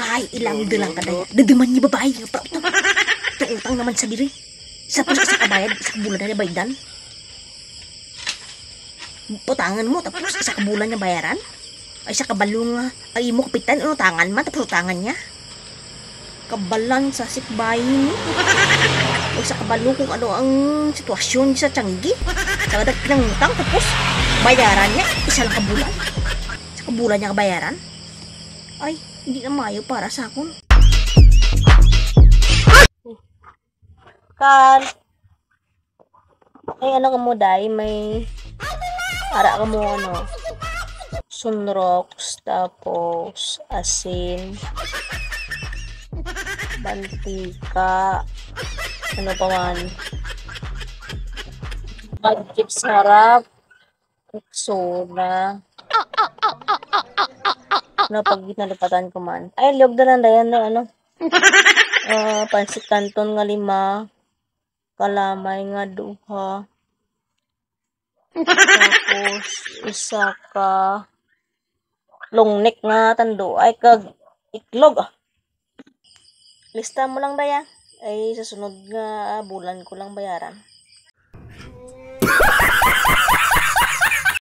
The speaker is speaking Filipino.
Ay, ilang lang ka daya. Dadaman niya babae. Ito utang naman sa diri. Isa pa sa kabayad, isa kabulan na baydan. Putangan mo, tapos isa kabulan niya bayaran. Ay, isa kabalong, ay mo kapitan, utangan man, tapos utangan niya. Kabalan sa sikbayin mo. O isa kabalo kung ano ang sitwasyon sa Tianggi. Sa kadag ng utang, tapos bayaran niya, isa lang kabulan. Isa kabulan niya kabayaran. Ay, hindi na mayo para sa akon. Kan, ay ano ka mo day, may ara ka mo ano, sunrox, tapos asin, mantika, ano pa man, budget sarap, soda, ano pag nalipatan ko man. Ay, liog na lang dayan na ano, pansit canton nga 5, kalamay nga 2, tapos isa ka long neck nga tando ay kag itlog. Lista mo lang daya ay sa sunod nga bulan ko lang bayaran.